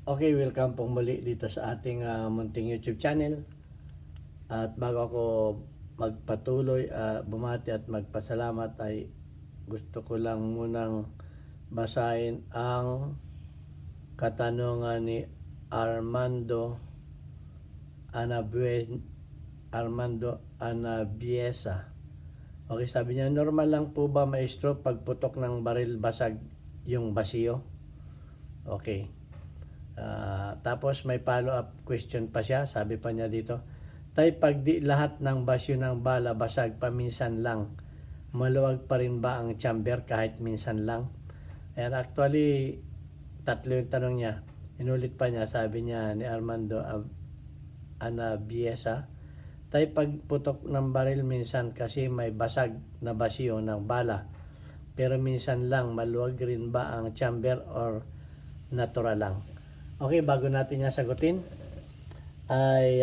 Okay, welcome pong muli dito sa ating munting YouTube channel. At bago ako magpatuloy, bumati at magpasalamat ay gusto ko lang munang basahin ang katanungan ni Armando Anabiesa. Okay, sabi niya, normal lang po ba maestro pagputok ng baril basag yung basiyo? Okay. Tapos may follow-up question pa siya. Sabi pa niya dito, tay, pag di lahat ng basyo ng bala basag paminsan lang, maluwag pa rin ba ang chamber kahit minsan lang? And actually, tatlo yung tanong niya. Inulit pa niya, sabi niya ni Armando Anabiesa, tay, pag putok ng baril minsan kasi may basag na basyo ng bala, pero minsan lang, maluwag rin ba ang chamber or natural lang? Okay, bago natin yan sagutin, ay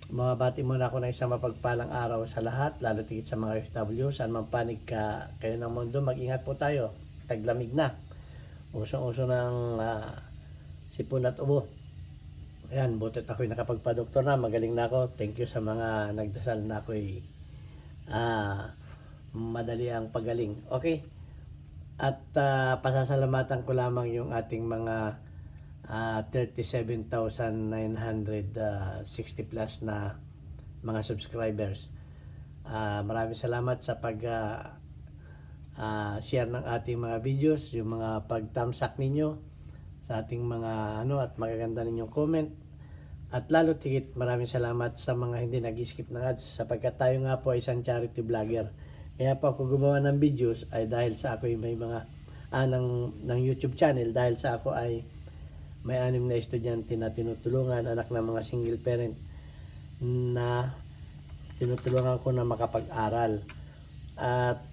mabati muna ako ng isang mapagpalang araw sa lahat, lalo tigit sa mga OFW. Saan man panig kayo ng mundo, mag-ingat po tayo. Taglamig na. Usong-uso ng sipon at ubo. Ayan, butit ako'y nakapagpa-doktor na. Magaling na ako. Thank you sa mga nagdasal na ako'y madali ang pagaling. Okay? At pasasalamatan ko lamang yung ating mga 37,960 plus na mga subscribers. Maraming salamat sa pag share ng ating mga videos, yung mga pag-thumbs-up ninyo sa ating mga at magaganda ninyong comment. At lalo tigit, maraming salamat sa mga hindi nag-skip ng ads, sapagkat tayo nga po ay isang charity vlogger. Kaya po ako gumawa ng videos ay dahil sa ako ay may mga ng YouTube channel, dahil sa ako ay may 6 na estudyante na tinutulungan, anak ng mga single parent na tinutulungan ko na makapag-aral. At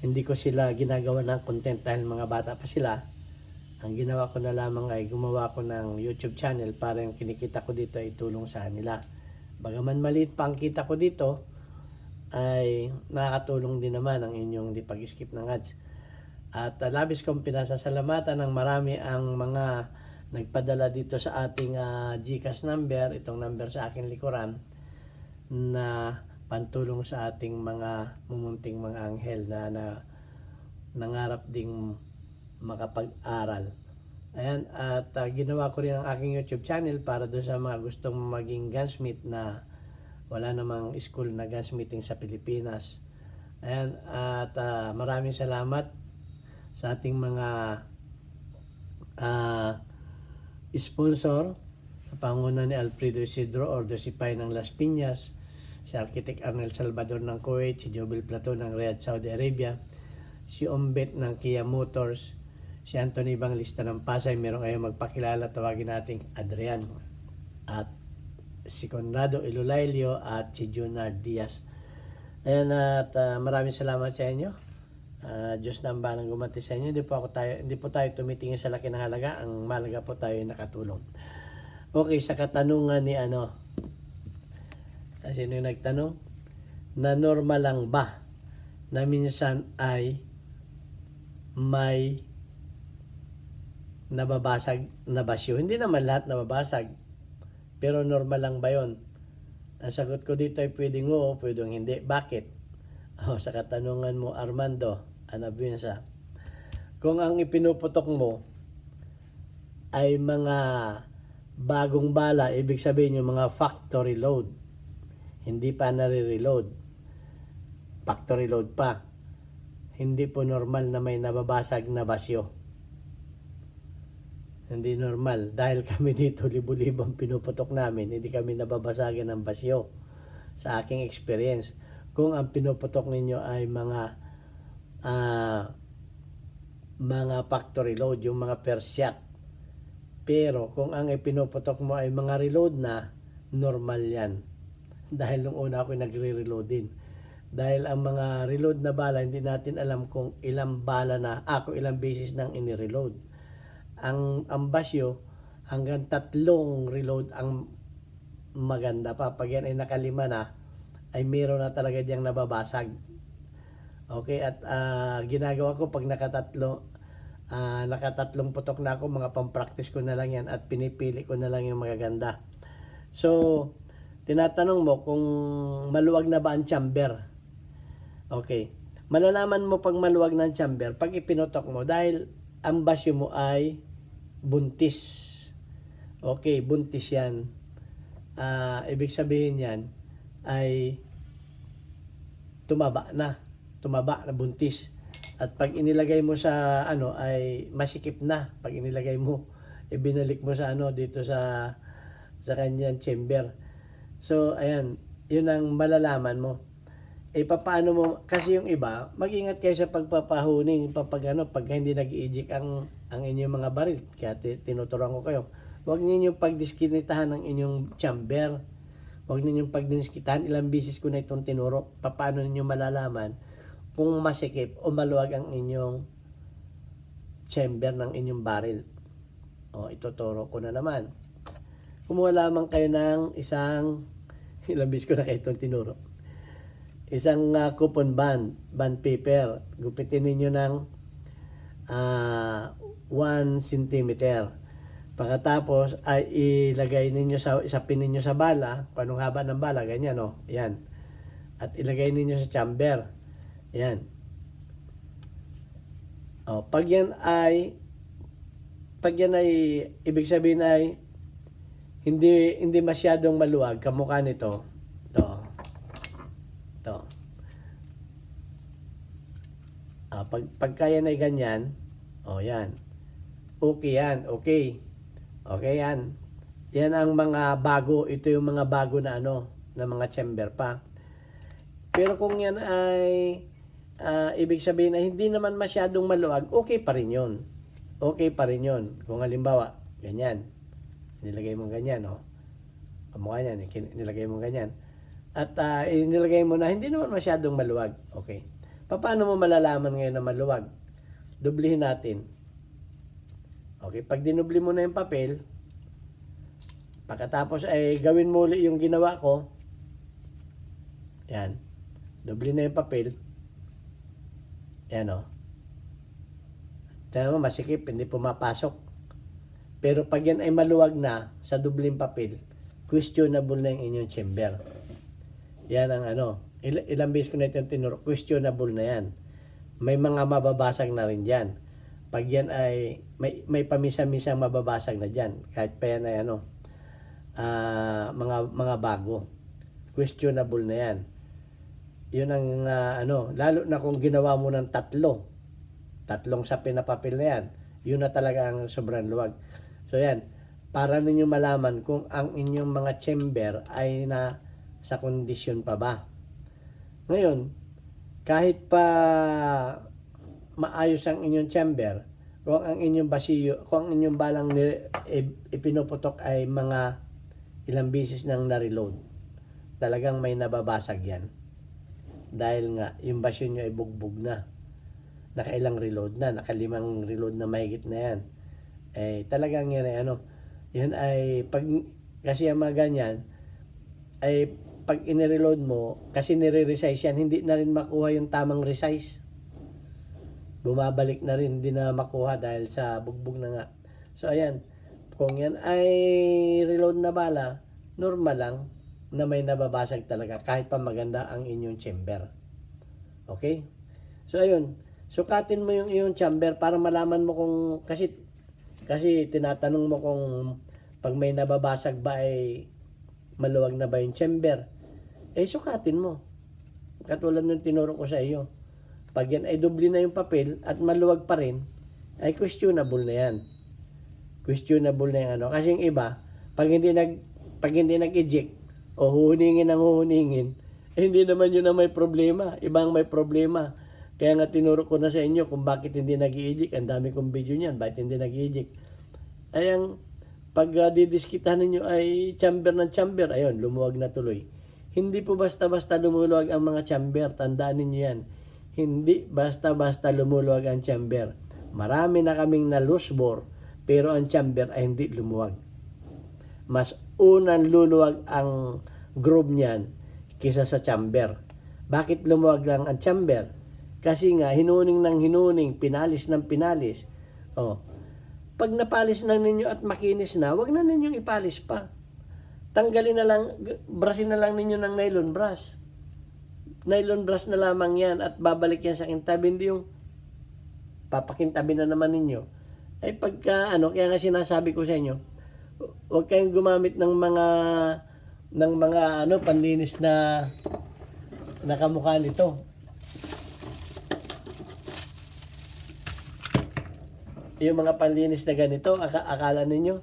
hindi ko sila ginagawa ng content dahil mga bata pa sila. Ang ginawa ko na lamang ay gumawa ko ng YouTube channel para yung kinikita ko dito ay tulong sa kanila. Bagaman maliit pa ang kita ko dito, ay nakakatulong din naman ang inyong di pag-skip ng ads. At labis kong pinasasalamatan ng marami ang mga nagpadala dito sa ating GCash number, itong number sa aking likuran, na pantulong sa ating mga mumunting mga anghel na nangarap ding makapag-aral. Ayan, at ginawa ko rin ang aking YouTube channel para doon sa mga gustong maging gunsmith na wala namang school na gunsmithing sa Pilipinas. Ayan, at maraming salamat sa ating mga sponsor sa panguna ni Alfredo Isidro Ordo Sipay ng Las Piñas, si Architect Arnel Salvador ng Kuwait, si Jovel Plato ng Riyadh, Saudi Arabia, si Ombet ng Kia Motors, si Anthony Banglista ng Pasay. Merong ayaw magpakilala, tawagin nating Adrian, at si Conrado Ilulailio at si Junard Diaz. Ayan, at maraming salamat sa inyo. Diyos na ang balang gumanti sa inyo. Hindi po tayo tumitingin sa laki ng halaga. Ang mahalaga po tayo nakatulong. Okay, sa katanungan ni sino yung nagtanong? Na normal lang ba na minsan ay may nababasag na basyo? Hindi naman lahat nababasag, pero normal lang ba yun? Ang sagot ko dito ay pwedeng oo, pwedeng hindi. Bakit? Sa katanungan mo, Armando Anabiesa, kung ang ipinuputok mo ay mga bagong bala, ibig sabihin yung mga factory load, hindi pa nare-reload, factory load pa, hindi po normal na may nababasag na basyo. Hindi normal, dahil kami dito libo-libong pinuputok namin, hindi kami nababasagan ng basyo sa aking experience. Kung ang pinuputok ninyo ay mga factory load, yung mga per shot. Pero kung ang ipinuputok mo ay mga reload na, normal yan. Dahil nung una ako nagre-reload din. Dahil ang mga reload na bala, hindi natin alam kung ilang bala na, ilang beses nang ini-reload. Ang basyo, hanggang 3 reload ang maganda pa. Pag yan ay nakalima na, ay meron na talaga diyang nababasag. Okay, at ginagawa ko pag nakatatlo Nakatatlong putok na ako, mga pang-practice ko na lang yan at pinipili ko na lang yung magaganda. So, tinatanong mo kung maluwag na ba ang chamber. Okay. Malalaman mo pag maluwag na ang chamber pag ipinutok mo dahil ang basyo mo ay buntis. Okay, buntis yan. Ibig sabihin yan ay tumaba na buntis. At pag inilagay mo sa ay masikip na. Pag inilagay mo, ibinalik mo sa dito sa kanyang chamber. So ayan, yun ang malalaman mo. Papaano mo, kasi yung iba, mag-ingat kayo sa pagpapahuning pag hindi nag-i-eject ang inyong mga baril. Kaya tinuturuan ko kayo. Huwag ninyong pagdiskinitahan ang inyong chamber. Huwag ninyong pagdiskinitahan. Ilang bisis ko na itong tinuro. Paano ninyo malalaman kung masikip o maluwag ang inyong chamber ng inyong baril. Ituturo ko na naman. Kumuha lamang kayo ng ilang bisis ko na kayo itong tinuro. Isang coupon band paper. Gupitin ninyo ng 1 cm. Pagkatapos ay ilagay ninyo isapin ninyo sa bala, kung anong haba ng bala, ganyan yan. At ilagay ninyo sa chamber. Yan. Pag yan ay ibig sabihin ay hindi masyadong maluwag, kamukha nito. Pag kaya na ganyan, yan. Okay yan, okay. Okay yan. Yan ang mga bago, ito yung mga bago na na mga chamber pa. Pero kung yan ay ibig sabihin na hindi naman masyadong maluwag, okay pa rin yun. Okay pa rin yun. Kung halimbawa, ganyan. Nilagay mo ganyan, kamukha yan, nilagay mo ganyan. At inilagay mo na hindi naman masyadong maluwag. Okay. Paano mo malalaman ngayon na maluwag? Dublihin natin. Okay, pag dinubli mo na yung papel, pagkatapos ay gawin mo ulit yung ginawa ko. Yan. Dubli na yung papel. Yan Tignan mo, masikip, hindi pumapasok. Pero pag yan ay maluwag na sa dubling papel, questionable na yung inyong chamber. Yan ang ilang beses ko na ito tinuro, questionable na yan. May mga mababasag na rin dyan. Pag yan ay, may pamisa-misang mababasag na dyan. Kahit pa yan ay mga bago. Questionable na yan. Yun ang, lalo na kung ginawa mo ng tatlong sapin na papel na yan, yun na talaga ang sobrang luwag. So yan, para ninyo malaman kung ang inyong mga chamber ay sa kondisyon pa ba. Ngayon, kahit pa maayos ang inyong chamber, kung ang inyong basiyo, kung ang inyong balang ipinuputok ay mga ilang bisis nang na-reload, talagang may nababasag yan. Dahil nga, yung basyo nyo ay bugbog na. Nakailang reload na, nakalimang reload na mahigit na yan. Talagang yan ay yan ay, kasi ang mga ganyan, ay pag inireload mo, kasi nire-resize yan, hindi na rin makuha yung tamang resize. Bumabalik na rin, hindi na makuha dahil sa bugbog na nga. So ayan, kung yan ay reload na bala, normal lang na may nababasag talaga kahit pa maganda ang inyong chamber. Okay? So ayun, sukatin mo yung iyong chamber para malaman mo kung, kasi tinatanong mo kung pag may nababasag ba ay maluwag na ba yung chamber. Sukatin mo. Katulad ng tinuro ko sa iyo. Pag yan ay dubli na yung papel at maluwag pa rin, ay questionable na yan. Questionable na yung Kasi yung iba, pag hindi nag-eject o huhuningin, hindi naman yun ang may problema. Ibang may problema. Kaya nga tinuro ko na sa inyo kung bakit hindi nag-eject. Ang dami kong video niyan, bakit hindi nag-eject. Ayang, pag didiskitahan ninyo ay chamber ng chamber, ayun, lumuwag na tuloy. Hindi po basta-basta lumuluwag ang mga chamber. Tandaan ninyo yan. Hindi basta-basta lumuluwag ang chamber. Marami na kaming na loose bore, pero ang chamber ay hindi lumuwag. Mas unang luluwag ang groove niyan kisa sa chamber. Bakit lumuwag lang ang chamber? Kasi nga, hinuning ng hinuning, pinalis ng pinalis, Oh. Pag napalis na ninyo at makinis na, wag na ninyong ipalis pa. Tanggalin na lang, brusin na lang ninyo ng nylon brush. Nylon brush na lamang yan at babalik yan sa kintabi. Hindi yung papakintabi na naman ninyo. Ay pagka kaya nga sinasabi ko sa inyo, huwag kayong gumamit ng mga panlinis na nakamukha nito. Yung mga panlinis na ganito, akala ninyo,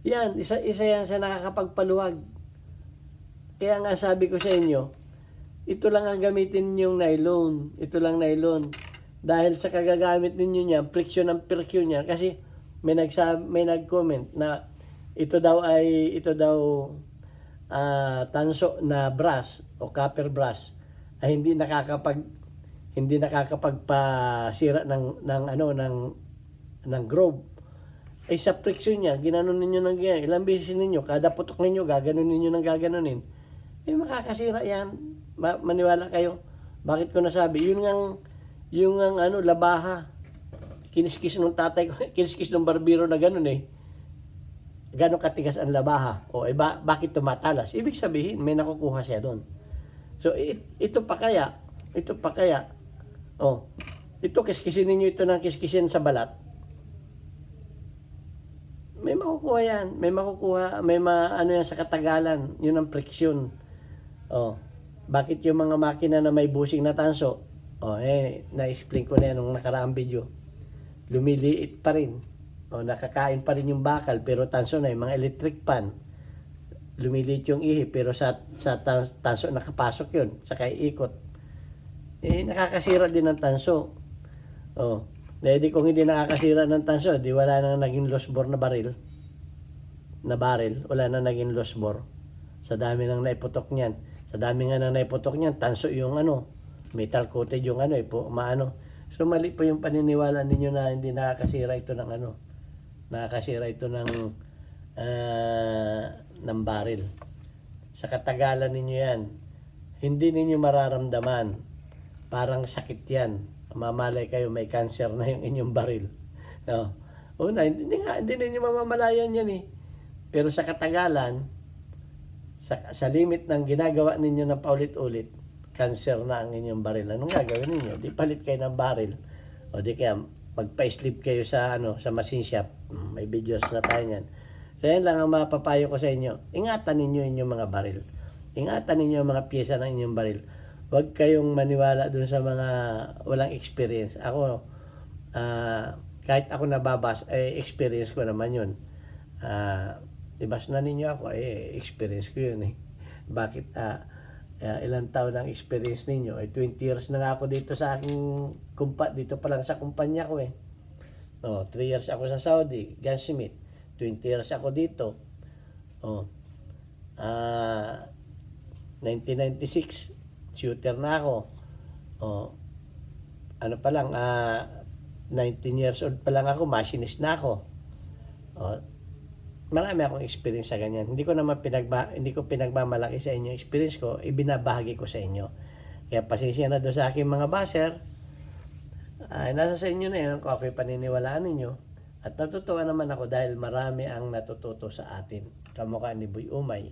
yan, isa yan sa nakakapagpaluwag. Kaya nga sabi ko sa inyo, ito lang ang gamitin ninyong nylon. Ito lang nylon. Dahil sa kagagamit ninyo niya, friction ng friction niya. Kasi may nag-comment na ito daw tanso na brush o copper brush ay hindi nakakapagpasira ng groove. Ay sa friction niya, ginanon ninyo ng ganyan. Ilang beses ninyo, kada putok ninyo, gaganon ninyo ng gaganunin. Eh makakasira yan. Maniwala kayo. Bakit ko nasabi? Yung labaha. Kiniskis nung tatay ko, kiniskis nung barbero na ganun eh. Gano'ng katigas ang labaha. O bakit tumatalas? Ibig sabihin, may nakukuha siya doon. So, ito pa kaya. Ito, kiskisin ninyo ito ng kiskisin sa balat. May makukuha yan. Yan sa katagalan. Yun ang friction. Bakit yung mga makina na may busing na tanso? Na-explain ko na yan nung nakaraang video. Lumiliit pa rin. Nakakain pa rin yung bakal, pero tanso na yung mga electric pan. Lumiliit yung ihi, pero sa tanso nakapasok yun. Saka ikot. Nakakasira din ng tanso. Di kung hindi nakakasira ng tanso, di wala nang naging lost bore na baril. Wala na naging lost bore. Sa dami nang naiputok niyan. Sa dami nga nang naiputok niyan, tanso yung metal coated yung So mali po yung paniniwala ninyo na hindi nakakasira ito ng baril. Sa katagalan ninyo yan, hindi ninyo mararamdaman. Parang sakit yan. Mamalay kayo, may cancer na yung inyong baril. Hindi ninyo mamamalayan yan eh. Pero sa katagalan, sa limit ng ginagawa ninyo na paulit-ulit, cancer na ang inyong baril. Anong gagawin ninyo? Di palit kayo ng baril. O di kaya magpa-slip kayo sa machine shop. May videos na tayo niyan. So yan lang ang mapapayo ko sa inyo. Ingatan ninyo inyong mga baril. Ingatan ninyo ang mga pyesa ng inyong baril. Huwag kayong maniwala dun sa mga walang experience. Ako, kahit ako nababas, experience ko naman yun. Ibas na ninyo ako, experience ko yun eh. Bakit, ilang taon ang experience ninyo? 20 years na nga ako dito sa aking dito pa lang sa kumpanya ko eh. 3 years ako sa Saudi, Gunsmith. 20 years ako dito. 1996, shooter na ako. 19 years old pa lang ako, machinist na ako. Marami akong experience sa ganyan. Hindi ko pinagmamalaki sa inyo experience ko, ibinabahagi ko sa inyo. Kaya pasensya na doon sa aking mga baser. Nasa sa inyo na yun kung ako'y paniniwalaan ninyo. At natutuwa naman ako dahil marami ang natututo sa atin. Kamukha ni Boy Umay.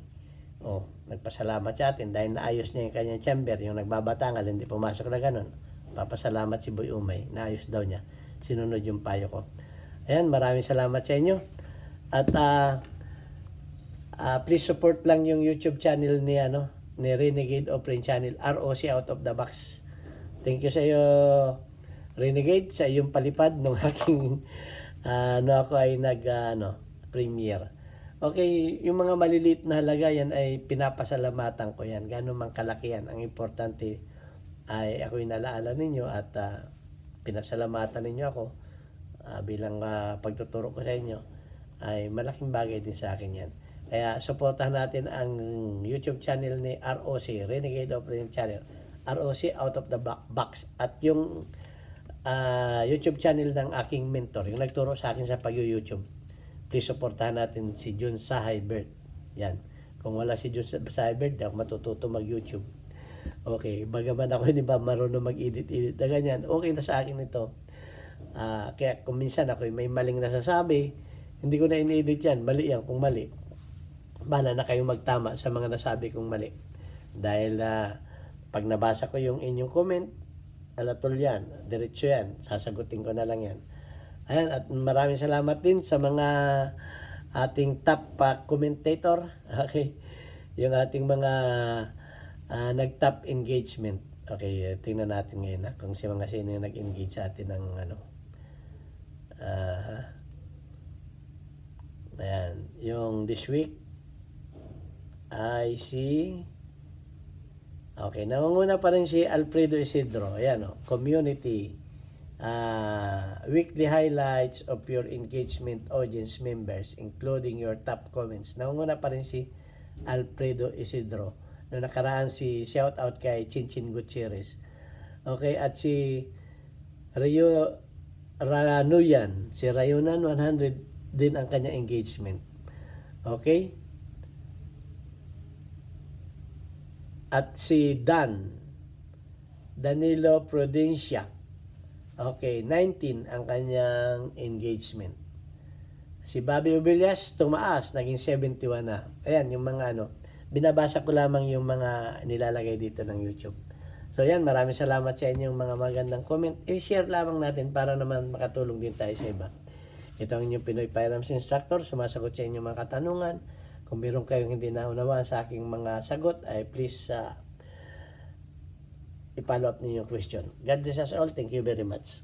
Nagpasalamat sa atin dahil naayos niya yung kanyang chamber, yung nagbabatangal, hindi pumasok na ganun. Papasalamat si Boy Umay, naayos daw niya. Sinunod yung payo ko. Ayan, maraming salamat sa inyo. At please support lang yung YouTube channel ni Renegade Offering Channel, ROC Out of the Box. Thank you sa iyo, Renegade, sa iyong palipad nung aking ako ay premiere. Okay, yung mga maliliit na halaga yan ay pinapasalamatan ko yan. Gano'n mang kalaki yan. Ang importante ay ako'y nalaala ninyo at pinasalamatan ninyo ako bilang pagtuturo ko sa inyo ay malaking bagay din sa akin yan. Kaya supportahan natin ang YouTube channel ni ROC, Renegade Offering Channel. ROC Out of the Box. At yung YouTube channel ng aking mentor, yung nagturo sa akin sa pag-YouTube. Please supportahan natin si Jun Sahibert. Yan. Kung wala si Jun Sahibert, di ako matututo mag-YouTube. Okay. Bagaman ako hindi ba marunong mag-edit na ganyan, okay na sa akin ito. Kaya kung minsan ako may maling nasasabi, hindi ko na in-edit yan. Mali yan kung mali. Bahala na kayong magtama sa mga nasabi kong mali. Dahil pag nabasa ko yung inyong comment, alatol yan, diretso yan, sasagutin ko na lang yan. Ayan, at maraming salamat din sa mga ating top commentator. Okay, yung ating mga nag-top engagement. Okay, tingnan natin ngayon kung mga sino yung nag-engage sa atin ng ano. Ayan, yung this week I see. Okay, nangunguna pa rin si Alfredo Isidro. Ayan community. Weekly highlights of your engagement audience members including your top comments. Nangunguna pa rin si Alfredo Isidro. No nakaraan si shout out kay Chinchin Gutierrez. Okay, at si Rio Ranuyan, si Rayunan 100 din ang kanyang engagement. Okay? At si Danilo Prudencia. Okay, 19 ang kanyang engagement. Si Bobby Ubillas tumaas, naging 71 na. Ayan, yung mga binabasa ko lamang yung mga nilalagay dito ng YouTube. So yan, maraming salamat sa inyong mga magandang comment. I-share lamang natin para naman makatulong din tayo sa iba. Ito ang inyong Pinoy Firearms Instructor, sumasagot sa inyong mga katanungan. Kung meron kayong hindi naunawaan sa aking mga sagot, ay please i-follow up niyo yung question. God bless us all. Thank you very much.